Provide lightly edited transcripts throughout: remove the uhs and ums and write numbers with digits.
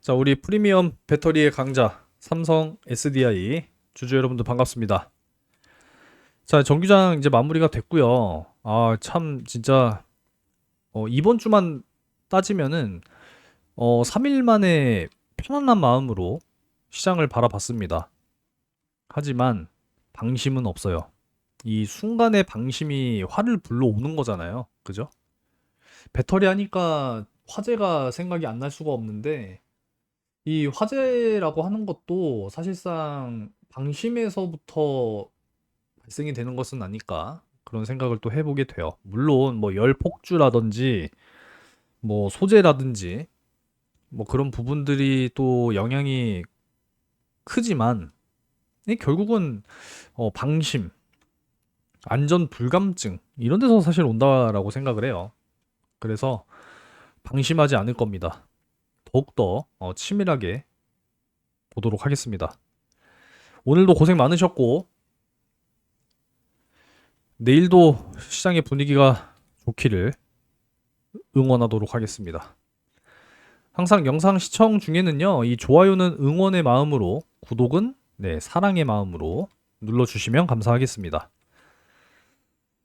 자, 우리 프리미엄 배터리의 강자 삼성 SDI 주주 여러분들 반갑습니다. 자, 정규장 이제 마무리가 됐고요. 참 진짜 이번 주만 따지면은 3일 만에 편안한 마음으로 시장을 바라봤습니다. 하지만 방심은 없어요. 이 순간의 방심이 화를 불러오는 거잖아요. 그죠? 배터리 하니까 화재가 생각이 안 날 수가 없는데 이 화재라고 하는 것도 사실상 방심에서부터 발생이 되는 것은 아닐까 그런 생각을 또 해보게 돼요. 물론 뭐 열폭주라든지 뭐 소재라든지 뭐 그런 부분들이 또 영향이 크지만 이 결국은 방심, 안전 불감증 이런 데서 사실 온다라고 생각을 해요. 그래서 방심하지 않을 겁니다. 더욱더 치밀하게 보도록 하겠습니다. 오늘도 고생 많으셨고 내일도 시장의 분위기가 좋기를 응원하도록 하겠습니다. 항상 영상 시청 중에는요, 이 좋아요는 응원의 마음으로, 구독은 사랑의 마음으로 눌러주시면 감사하겠습니다.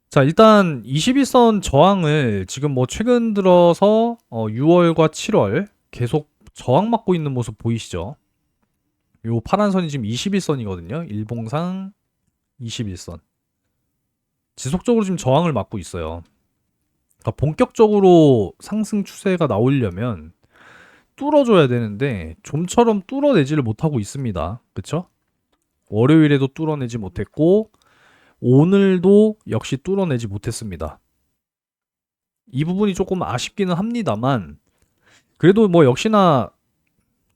자, 일단 21선 저항을 지금 뭐 최근 들어서 6월과 7월 계속 저항받고 있는 모습 보이시죠? 요 파란 선이 지금 21선이거든요. 일봉상 21선. 지속적으로 지금 저항을 맞고 있어요. 그러니까 본격적으로 상승 추세가 나오려면 뚫어줘야 되는데 좀처럼 뚫어내지를 못하고 있습니다. 그쵸? 월요일에도 뚫어내지 못했고 오늘도 역시 뚫어내지 못했습니다. 이 부분이 조금 아쉽기는 합니다만 그래도 뭐 역시나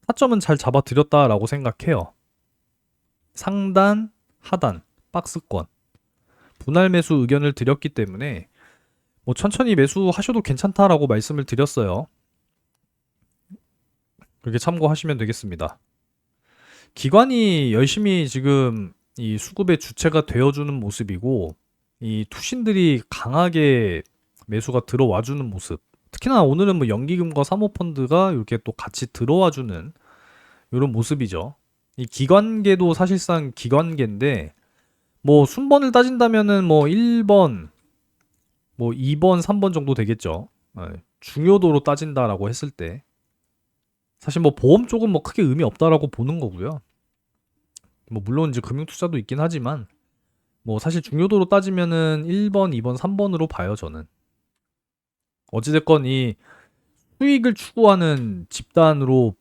타점은 잘 잡아드렸다라고 생각해요. 상단, 하단, 박스권 분할 매수 의견을 드렸기 때문에 뭐 천천히 매수하셔도 괜찮다라고 말씀을 드렸어요. 그렇게 참고하시면 되겠습니다. 기관이 열심히 지금 이 수급의 주체가 되어주는 모습이고 이 투신들이 강하게 매수가 들어와주는 모습. 특히나 오늘은 뭐 연기금과 사모펀드가 이렇게 또 같이 들어와주는 이런 모습이죠. 이 기관계도 사실상 기관계인데 뭐 순번을 따진다면은 뭐 1번, 뭐 2번, 3번 정도 되겠죠. 중요도로 따진다라고 했을 때 사실 뭐 보험 쪽은 뭐 크게 의미 없다라고 보는 거고요. 뭐 물론 이제 금융 투자도 있긴 하지만 뭐 사실 중요도로 따지면은 1번, 2번, 3번으로 봐요, 저는. 어찌됐건 이 수익을 추구하는 집단으로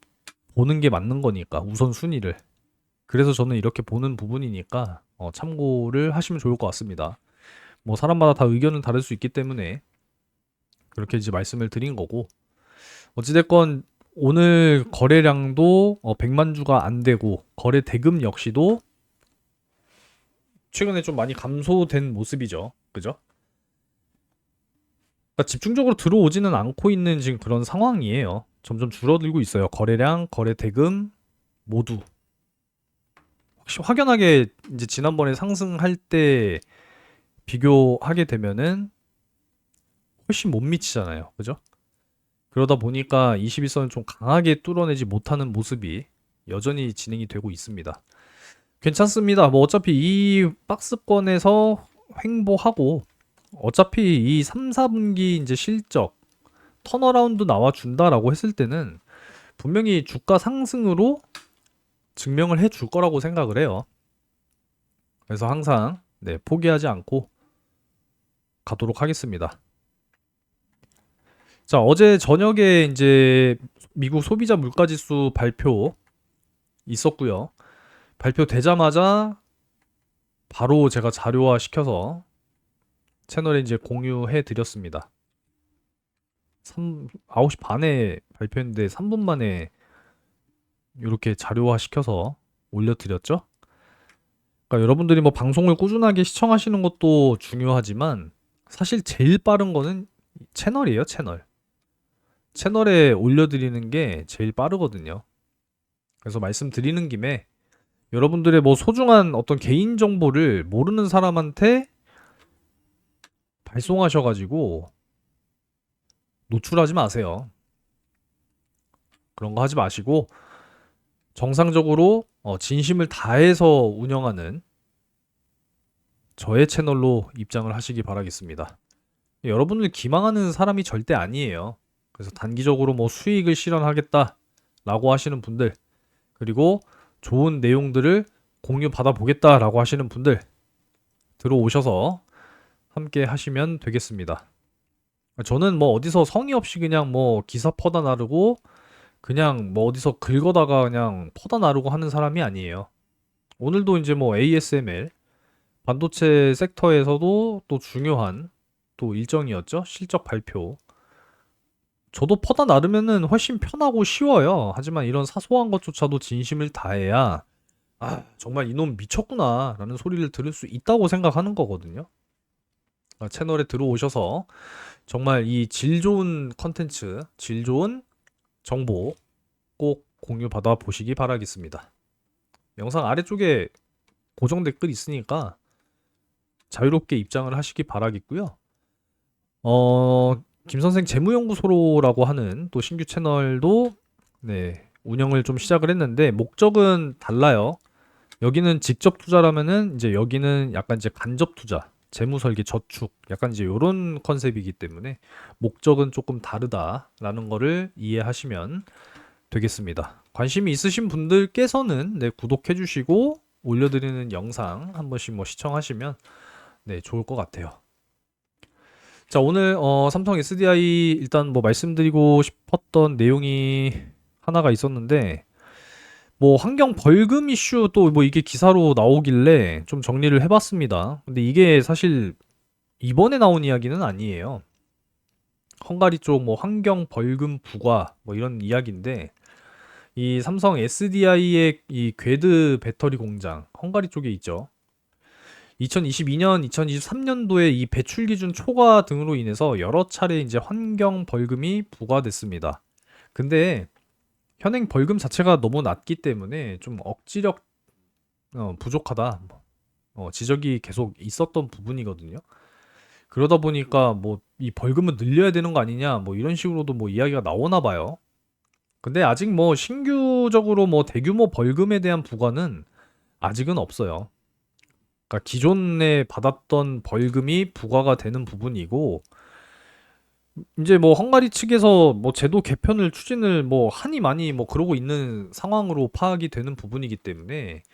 보는 게 맞는 거니까 우선순위를. 그래서 저는 이렇게 보는 부분이니까 참고를 하시면 좋을 것 같습니다. 뭐 사람마다 다 의견은 다를 수 있기 때문에 그렇게 이제 말씀을 드린 거고 어찌됐건 오늘 거래량도 100만 주가 안 되고 거래 대금 역시도 최근에 좀 많이 감소된 모습이죠. 그죠? 그러니까 집중적으로 들어오지는 않고 있는 지금 그런 상황이에요. 점점 줄어들고 있어요. 거래량, 거래 대금 모두. 확연하게 이제 지난번에 상승할 때 비교하게 되면은 훨씬 못 미치잖아요. 그죠? 그러다 보니까 21선을 좀 강하게 뚫어내지 못하는 모습이 여전히 진행이 되고 있습니다. 괜찮습니다. 뭐 어차피 이 박스권에서 횡보하고 어차피 이 3, 4분기 이제 실적 턴어라운드 나와준다라고 했을 때는 분명히 주가 상승으로 증명을 해줄 거라고 생각을 해요. 그래서 항상 포기하지 않고 가도록 하겠습니다. 자, 어제 저녁에 이제 미국 소비자 물가지수 발표 있었고요. 발표되자마자 바로 제가 자료화 시켜서 채널에 이제 공유해 드렸습니다. 9시 반에 발표했는데 3분 만에 이렇게 자료화 시켜서 올려드렸죠. 그러니까 여러분들이 뭐 방송을 꾸준하게 시청하시는 것도 중요하지만 사실 제일 빠른 거는 채널이에요, 채널. 채널에 올려드리는 게 제일 빠르거든요. 그래서 말씀드리는 김에 여러분들의 뭐 소중한 어떤 개인 정보를 모르는 사람한테 발송하셔가지고 노출하지 마세요. 그런 거 하지 마시고 정상적으로 진심을 다해서 운영하는 저의 채널로 입장을 하시기 바라겠습니다. 여러분을 기망하는 사람이 절대 아니에요. 그래서 단기적으로 뭐 수익을 실현하겠다라고 하시는 분들, 그리고 좋은 내용들을 공유 받아보겠다라고 하시는 분들 들어오셔서 함께 하시면 되겠습니다. 저는 뭐 어디서 성의 없이 그냥 뭐 기사 퍼다 나르고 그냥 뭐 어디서 긁어다가 그냥 퍼다 나르고 하는 사람이 아니에요. 오늘도 이제 뭐 ASML 반도체 섹터에서도 또 중요한 또 일정이었죠. 실적 발표. 저도 퍼다 나르면은 훨씬 편하고 쉬워요. 하지만 이런 사소한 것조차도 진심을 다해야 정말 이놈 미쳤구나 라는 소리를 들을 수 있다고 생각하는 거거든요. 채널에 들어오셔서 정말 이 질 좋은 컨텐츠, 질 좋은 정보 꼭 공유 받아 보시기 바라겠습니다. 영상 아래쪽에 고정 댓글 있으니까 자유롭게 입장을 하시기 바라겠고요. 김선생 재무연구소라고 하는 또 신규 채널도 운영을 좀 시작을 했는데 목적은 달라요. 여기는 직접 투자라면은 이제 여기는 약간 이제 간접 투자, 재무 설계, 저축, 약간 이제 요런 컨셉이기 때문에 목적은 조금 다르다라는 거를 이해하시면 되겠습니다. 관심이 있으신 분들께서는 구독해 주시고 올려드리는 영상 한 번씩 뭐 시청하시면 좋을 것 같아요. 자, 오늘 삼성 SDI 일단 뭐 말씀드리고 싶었던 내용이 하나가 있었는데 뭐 환경 벌금 이슈 또 뭐 이게 기사로 나오길래 좀 정리를 해봤습니다. 근데 이게 사실 이번에 나온 이야기는 아니에요. 헝가리 쪽 뭐 환경 벌금 부과 뭐 이런 이야기인데 이 삼성 SDI의 이 궤드 배터리 공장 헝가리 쪽에 있죠. 2022년, 2023년도에 이 배출 기준 초과 등으로 인해서 여러 차례 이제 환경 벌금이 부과됐습니다. 근데 현행 벌금 자체가 너무 낮기 때문에 좀 억지력 부족하다 지적이 계속 있었던 부분이거든요. 그러다 보니까 뭐 이 벌금을 늘려야 되는 거 아니냐 뭐 이런 식으로도 뭐 이야기가 나오나 봐요. 근데 아직 뭐 신규적으로 뭐 대규모 벌금에 대한 부과는 아직은 없어요. 그러니까 기존에 받았던 벌금이 부과가 되는 부분이고 이제 뭐 헝가리 측에서 뭐 제도 개편을 추진을 뭐 하니 많이 뭐 그러고 있는 상황으로 파악이 되는 부분이기 때문에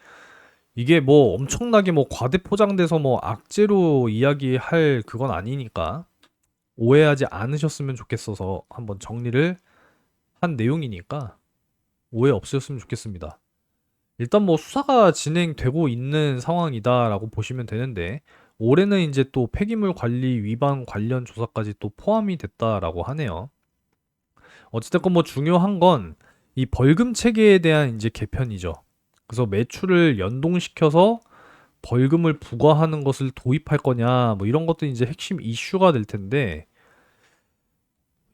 이게 뭐 엄청나게 뭐 과대 포장돼서 뭐 악재로 이야기할 그건 아니니까 오해하지 않으셨으면 좋겠어서 한번 정리를 한 내용이니까 오해 없으셨으면 좋겠습니다. 일단 뭐 수사가 진행되고 있는 상황이다라고 보시면 되는데 올해는 이제 또 폐기물 관리 위반 관련 조사까지 또 포함이 됐다라고 하네요. 어찌됐건 뭐 중요한 건 이 벌금 체계에 대한 이제 개편이죠. 그래서 매출을 연동시켜서 벌금을 부과하는 것을 도입할 거냐 뭐 이런 것도 이제 핵심 이슈가 될 텐데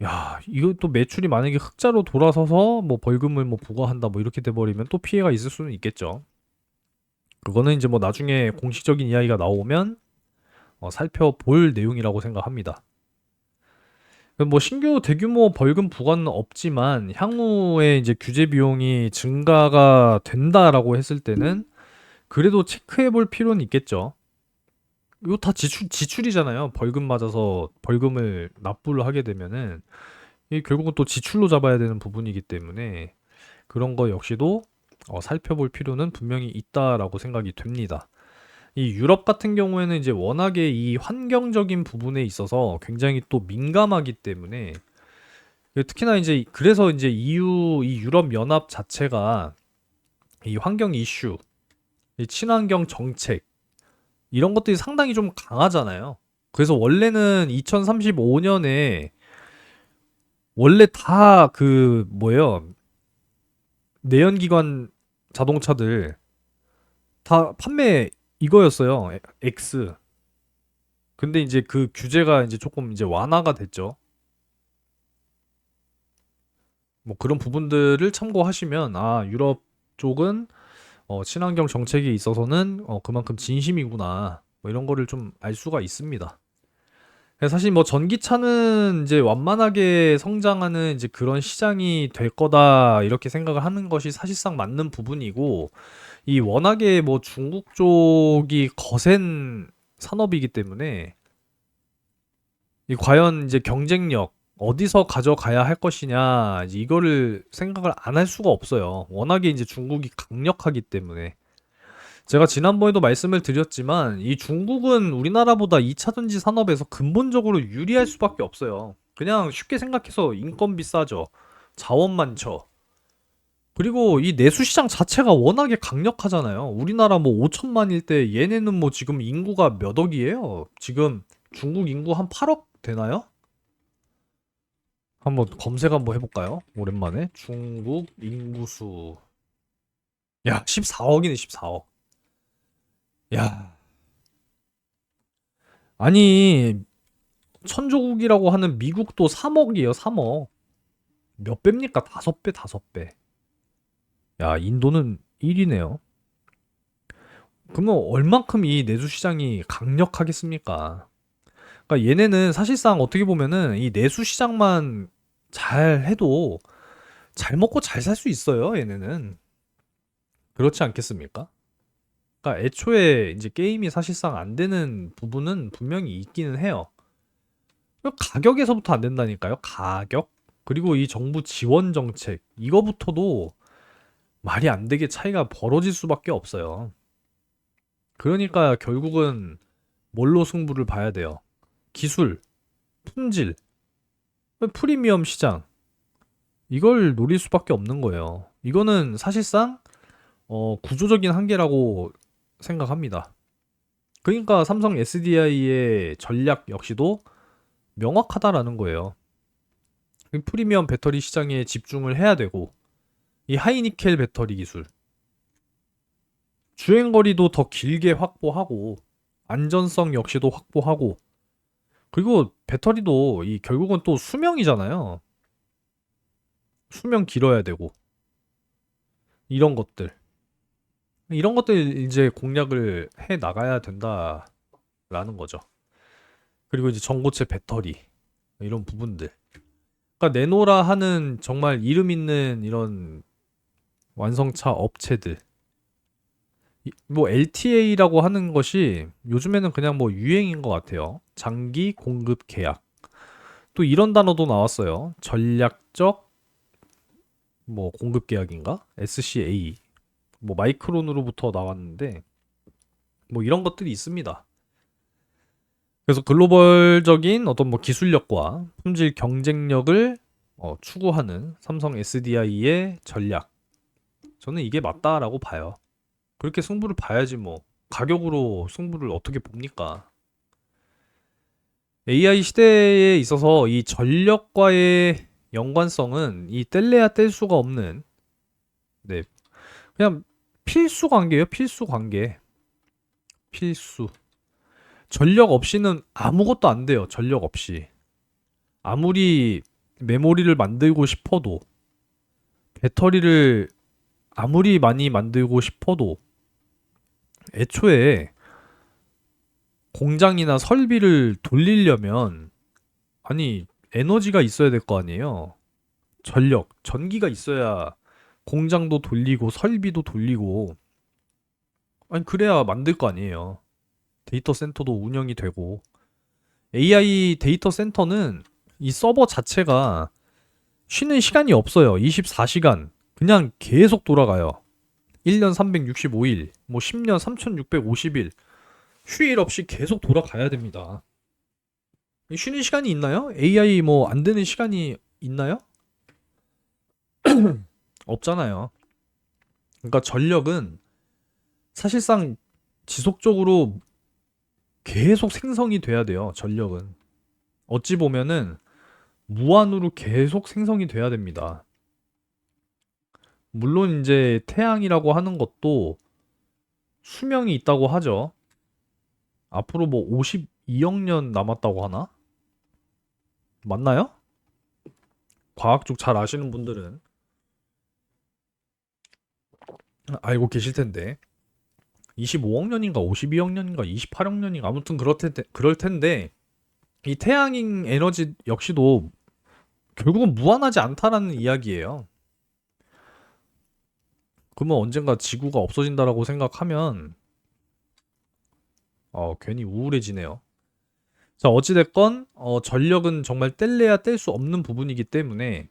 야, 이거 또 매출이 만약에 흑자로 돌아서서 뭐 벌금을 뭐 부과한다 뭐 이렇게 돼버리면 또 피해가 있을 수는 있겠죠. 그거는 이제 뭐 나중에 공식적인 이야기가 나오면 살펴볼 내용이라고 생각합니다. 뭐 신규 대규모 벌금 부과는 없지만 향후에 이제 규제 비용이 증가가 된다라고 했을 때는 그래도 체크해 볼 필요는 있겠죠. 이거 다 지출이잖아요. 벌금 맞아서 벌금을 납부를 하게 되면은 이게 결국은 또 지출로 잡아야 되는 부분이기 때문에 그런 거 역시도 살펴볼 필요는 분명히 있다라고 생각이 됩니다. 이 유럽 같은 경우에는 이제 워낙에 이 환경적인 부분에 있어서 굉장히 또 민감하기 때문에 특히나 이제 그래서 이제 EU 이 유럽 연합 자체가 이 환경 이슈, 이 친환경 정책 이런 것들이 상당히 좀 강하잖아요. 그래서 원래는 2035년에 원래 다 그 뭐예요? 내연기관 자동차들 다 판매 이거였어요. X. 근데 이제 그 규제가 이제 조금 이제 완화가 됐죠. 뭐 그런 부분들을 참고하시면 유럽 쪽은 친환경 정책에 있어서는 그만큼 진심이구나. 뭐 이런 거를 좀 알 수가 있습니다. 사실 뭐 전기차는 이제 완만하게 성장하는 이제 그런 시장이 될 거다 이렇게 생각을 하는 것이 사실상 맞는 부분이고, 이 워낙에 뭐 중국 쪽이 거센 산업이기 때문에 이 과연 이제 경쟁력 어디서 가져가야 할 것이냐 이제 이거를 생각을 안 할 수가 없어요. 워낙에 이제 중국이 강력하기 때문에. 제가 지난번에도 말씀을 드렸지만 이 중국은 우리나라보다 2차 전지 산업에서 근본적으로 유리할 수밖에 없어요. 그냥 쉽게 생각해서 인건비 싸죠. 자원 많죠. 그리고 이 내수 시장 자체가 워낙에 강력하잖아요. 우리나라 뭐 5천만일 때 얘네는 뭐 지금 인구가 몇 억이에요? 지금 중국 인구 한 8억 되나요? 한번 검색 한번 해볼까요? 오랜만에 중국 인구수. 야, 14억이네, 14억. 야, 아니 천조국이라고 하는 미국도 3억이에요, 3억. 몇 배입니까? 5배, 5배. 야, 인도는 1위네요. 그러면 얼만큼 이 내수 시장이 강력하겠습니까? 그러니까 얘네는 사실상 어떻게 보면은 이 내수 시장만 잘 해도 잘 먹고 잘 살 수 있어요, 얘네는. 그렇지 않겠습니까? 그러니까 애초에 이제 게임이 사실상 안 되는 부분은 분명히 있기는 해요. 가격에서부터 안 된다니까요. 가격. 그리고 이 정부 지원 정책 이거부터도 말이 안 되게 차이가 벌어질 수밖에 없어요. 그러니까 결국은 뭘로 승부를 봐야 돼요? 기술, 품질, 프리미엄 시장. 이걸 노릴 수밖에 없는 거예요. 이거는 사실상 구조적인 한계라고 생각합니다. 그러니까 삼성 SDI의 전략 역시도 명확하다라는 거예요. 프리미엄 배터리 시장에 집중을 해야 되고, 이 하이니켈 배터리 기술, 주행거리도 더 길게 확보하고, 안전성 역시도 확보하고, 그리고 배터리도 이 결국은 또 수명이잖아요. 수명 길어야 되고, 이런 것들. 이런 것들 이제 공략을 해 나가야 된다라는 거죠. 그리고 이제 전고체 배터리, 이런 부분들. 그러니까 내노라 하는 정말 이름 있는 이런 완성차 업체들. 뭐 LTA라고 하는 것이 요즘에는 그냥 뭐 유행인 것 같아요. 장기 공급 계약. 또 이런 단어도 나왔어요. 전략적 뭐 공급 계약인가? SCA. 뭐 마이크론으로부터 나왔는데 뭐 이런 것들이 있습니다. 그래서 글로벌적인 어떤 뭐 기술력과 품질 경쟁력을 추구하는 삼성 SDI의 전략. 저는 이게 맞다라고 봐요. 그렇게 승부를 봐야지 뭐. 가격으로 승부를 어떻게 봅니까? AI 시대에 있어서 이 전력과의 연관성은 이 뗄래야 뗄 수가 없는, 네, 그냥 필수 관계예요. 필수 관계. 필수. 전력 없이는 아무것도 안 돼요. 전력 없이. 아무리 메모리를 만들고 싶어도, 배터리를 아무리 많이 만들고 싶어도, 애초에 공장이나 설비를 돌리려면, 아니, 에너지가 있어야 될 거 아니에요. 전력, 전기가 있어야 공장도 돌리고, 설비도 돌리고, 아니, 그래야 만들 거 아니에요. 데이터 센터도 운영이 되고, AI 데이터 센터는 이 서버 자체가 쉬는 시간이 없어요. 24시간. 그냥 계속 돌아가요. 1년 365일, 뭐 10년 3650일. 휴일 없이 계속 돌아가야 됩니다. 쉬는 시간이 있나요? AI 뭐 안 되는 시간이 있나요? 없잖아요. 그러니까 전력은 사실상 지속적으로 계속 생성이 돼야 돼요. 전력은. 어찌 보면은 무한으로 계속 생성이 돼야 됩니다. 물론 이제 태양이라고 하는 것도 수명이 있다고 하죠. 앞으로 뭐 52억 년 남았다고 하나? 맞나요? 과학 쪽 잘 아시는 분들은 알고 계실 텐데. 25억 년인가 52억 년인가 28억 년인가 아무튼 그럴 텐데 이 태양인 에너지 역시도 결국은 무한하지 않다라는 이야기예요. 그러면 언젠가 지구가 없어진다라고 생각하면 괜히 우울해지네요. 자, 어찌됐건 전력은 정말 뗄래야 뗄 수 없는 부분이기 때문에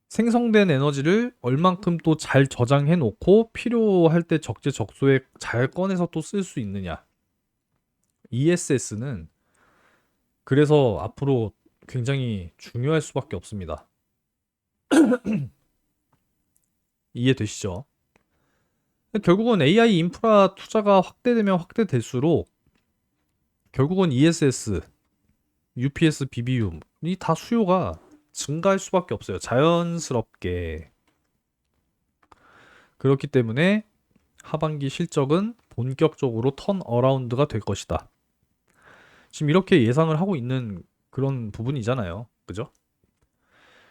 생성된 에너지를 얼만큼 또 잘 저장해 놓고 필요할 때 적재적소에 잘 꺼내서 또 쓸 수 있느냐. ESS는 그래서 앞으로 굉장히 중요할 수밖에 없습니다. 이해되시죠? 결국은 AI 인프라 투자가 확대되면 확대될수록 결국은 ESS, UPS, BBU이 다 수요가 증가할 수밖에 없어요. 자연스럽게. 그렇기 때문에 하반기 실적은 본격적으로 턴어라운드가 될 것이다. 지금 이렇게 예상을 하고 있는 그런 부분이잖아요. 그죠?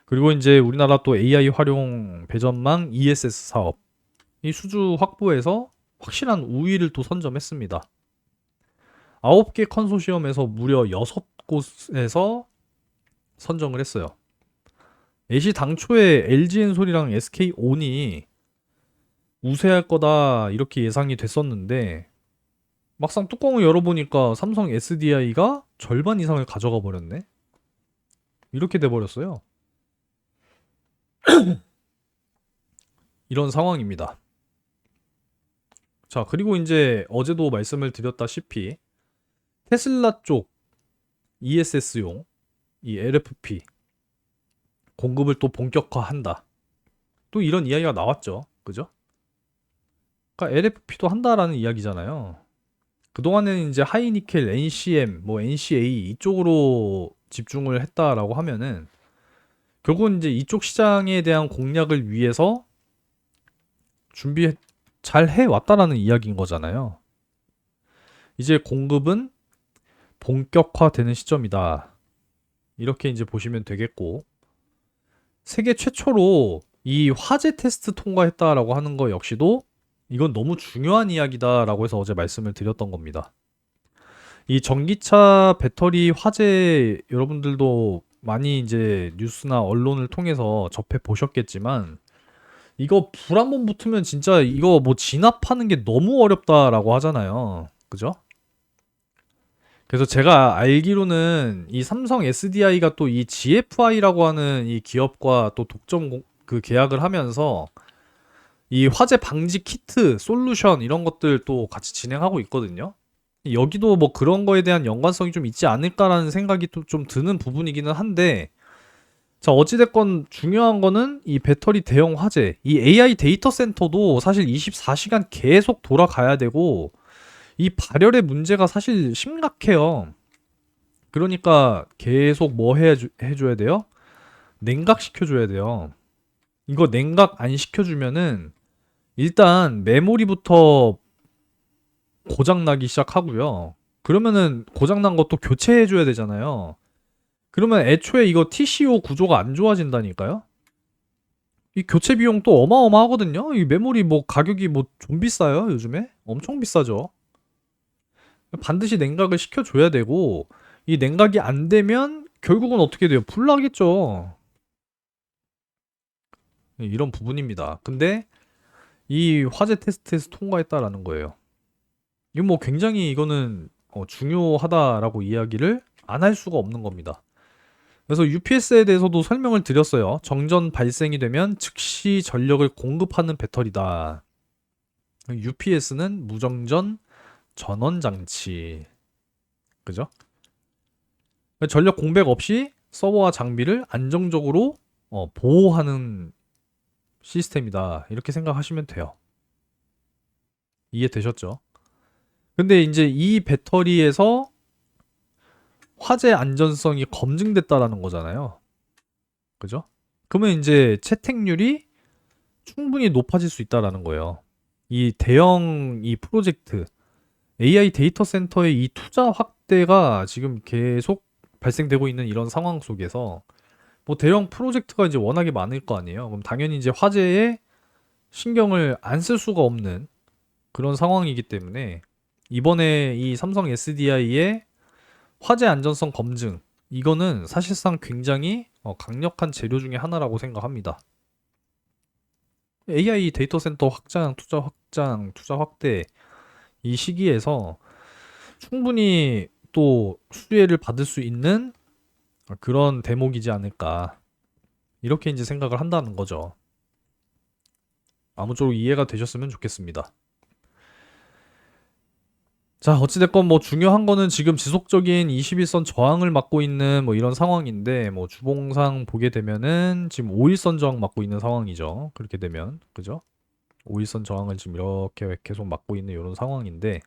그리고 이제 우리나라 또 AI 활용 배전망 ESS 사업 이 수주 확보에서 확실한 우위를 또 선점했습니다. 9개 컨소시엄에서 무려 6곳에서 선정을 했어요. 애시 당초에 LG엔솔이랑 SK온이 우세할 거다 이렇게 예상이 됐었는데 막상 뚜껑을 열어보니까 삼성 SDI가 절반 이상을 가져가 버렸네. 이렇게 돼버렸어요. 이런 상황입니다. 자, 그리고 이제 어제도 말씀을 드렸다시피 테슬라 쪽 ESS용 이 LFP 공급을 또 본격화한다. 또 이런 이야기가 나왔죠. 그죠? 그러니까 LFP도 한다라는 이야기잖아요. 그동안에는 이제 하이니켈, NCM, 뭐 NCA 이쪽으로 집중을 했다라고 하면은 결국은 이제 이쪽 시장에 대한 공략을 위해서 준비 잘 해왔다라는 이야기인 거잖아요. 이제 공급은 본격화되는 시점이다. 이렇게 이제 보시면 되겠고 세계 최초로 이 화재 테스트 통과했다라고 하는 거 역시도 이건 너무 중요한 이야기다라고 해서 어제 말씀을 드렸던 겁니다. 이 전기차 배터리 화재 여러분들도 많이 이제 뉴스나 언론을 통해서 접해 보셨겠지만 이거 불 한 번 붙으면 진짜 이거 뭐 진압하는 게 너무 어렵다라고 하잖아요. 그죠? 그래서 제가 알기로는 이 삼성 SDI가 또 이 GFI라고 하는 이 기업과 또 그 계약을 하면서 이 화재 방지 키트, 솔루션 이런 것들 또 같이 진행하고 있거든요. 여기도 뭐 그런 거에 대한 연관성이 좀 있지 않을까라는 생각이 또 좀 드는 부분이기는 한데 자, 어찌됐건 중요한 거는 이 배터리 대형 화재, 이 AI 데이터 센터도 사실 24시간 계속 돌아가야 되고 이 발열의 문제가 사실 심각해요. 그러니까 계속 뭐 해줘야 돼요? 냉각 시켜줘야 돼요. 이거 냉각 안 시켜주면은 일단 메모리부터 고장나기 시작하고요. 그러면은 고장난 것도 교체해줘야 되잖아요. 그러면 애초에 이거 TCO 구조가 안 좋아진다니까요? 이 교체 비용 또 어마어마하거든요? 이 메모리 뭐 가격이 뭐 좀 비싸요, 요즘에? 엄청 비싸죠. 반드시 냉각을 시켜줘야 되고, 이 냉각이 안 되면 결국은 어떻게 돼요? 불나겠죠. 이런 부분입니다. 근데 이 화재 테스트에서 통과했다라는 거예요. 이거 뭐 굉장히 이거는 중요하다라고 이야기를 안 할 수가 없는 겁니다. 그래서 UPS에 대해서도 설명을 드렸어요. 정전 발생이 되면 즉시 전력을 공급하는 배터리다. UPS는 무정전 전원 장치. 그죠? 전력 공백 없이 서버와 장비를 안정적으로 보호하는 시스템이다. 이렇게 생각하시면 돼요. 이해되셨죠? 근데 이제 이 배터리에서 화재 안전성이 검증됐다라는 거잖아요. 그죠? 그러면 이제 채택률이 충분히 높아질 수 있다라는 거예요. 이 대형 이 프로젝트 AI 데이터 센터의 이 투자 확대가 지금 계속 발생되고 있는 이런 상황 속에서 뭐 대형 프로젝트가 이제 워낙에 많을 거 아니에요. 그럼 당연히 이제 화재에 신경을 안 쓸 수가 없는 그런 상황이기 때문에 이번에 이 삼성 SDI의 화재 안전성 검증. 이거는 사실상 굉장히 강력한 재료 중에 하나라고 생각합니다. AI 데이터 센터 확장, 투자 확대 이 시기에서 충분히 또 수혜를 받을 수 있는 그런 대목이지 않을까. 이렇게 이제 생각을 한다는 거죠. 아무쪼록 이해가 되셨으면 좋겠습니다. 자, 어찌됐건 뭐 중요한 거는 지금 지속적인 21선 저항을 맞고 있는 뭐 이런 상황인데, 뭐 주봉상 보게 되면은 지금 5일선 저항 맞고 있는 상황이죠. 그렇게 되면, 그죠? 5일선 저항을 지금 이렇게 계속 맞고 있는 이런 상황인데,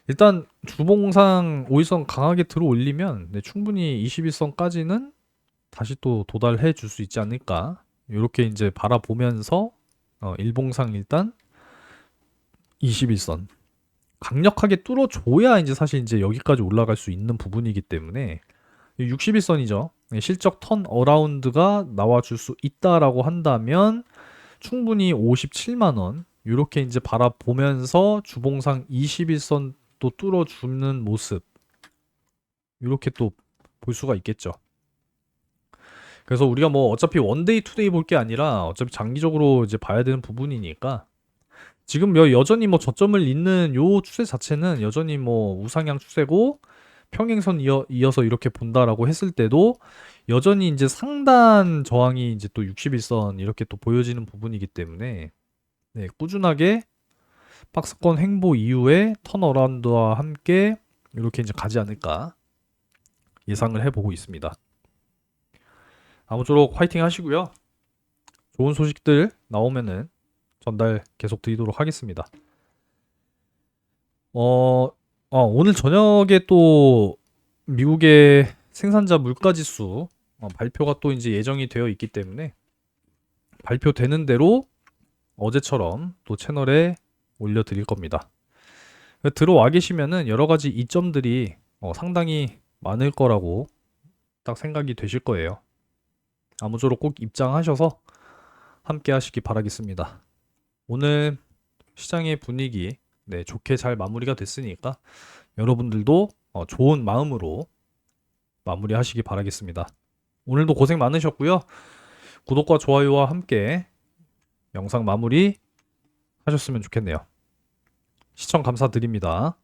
일단 주봉상 5일선 강하게 들어 올리면 충분히 21선까지는 다시 또 도달해 줄 수 있지 않을까. 이렇게 이제 바라보면서 일봉상 일단 21선 강력하게 뚫어줘야 이제 사실 이제 여기까지 올라갈 수 있는 부분이기 때문에 61선이죠. 실적 턴 어라운드가 나와줄 수 있다라고 한다면 충분히 57만 원 이렇게 이제 바라보면서 주봉상 21선 또 뚫어주는 모습 이렇게 또 볼 수가 있겠죠. 그래서 우리가 뭐 어차피 원데이 투데이 볼 게 아니라 어차피 장기적으로 이제 봐야 되는 부분이니까 지금 여전히 뭐 저점을 잇는 요 추세 자체는 여전히 뭐 우상향 추세고 평행선 이어서 이렇게 본다라고 했을 때도 여전히 이제 상단 저항이 이제 또 61선 이렇게 또 보여지는 부분이기 때문에 네, 꾸준하게 박스권 횡보 이후에 턴어라운드와 함께 이렇게 이제 가지 않을까 예상을 해보고 있습니다. 아무쪼록 화이팅 하시고요. 좋은 소식들 나오면은 전달 계속 드리도록 하겠습니다. 오늘 저녁에 또 미국의 생산자 물가지수 발표가 또 이제 예정이 되어 있기 때문에 발표되는 대로 어제처럼 또 채널에 올려드릴 겁니다. 들어와 계시면은 여러 가지 이점들이 상당히 많을 거라고 딱 생각이 되실 거예요. 아무쪼록 꼭 입장하셔서 함께 하시기 바라겠습니다. 오늘 시장의 분위기 좋게 잘 마무리가 됐으니까 여러분들도 좋은 마음으로 마무리하시기 바라겠습니다. 오늘도 고생 많으셨고요. 구독과 좋아요와 함께 영상 마무리 하셨으면 좋겠네요. 시청 감사드립니다.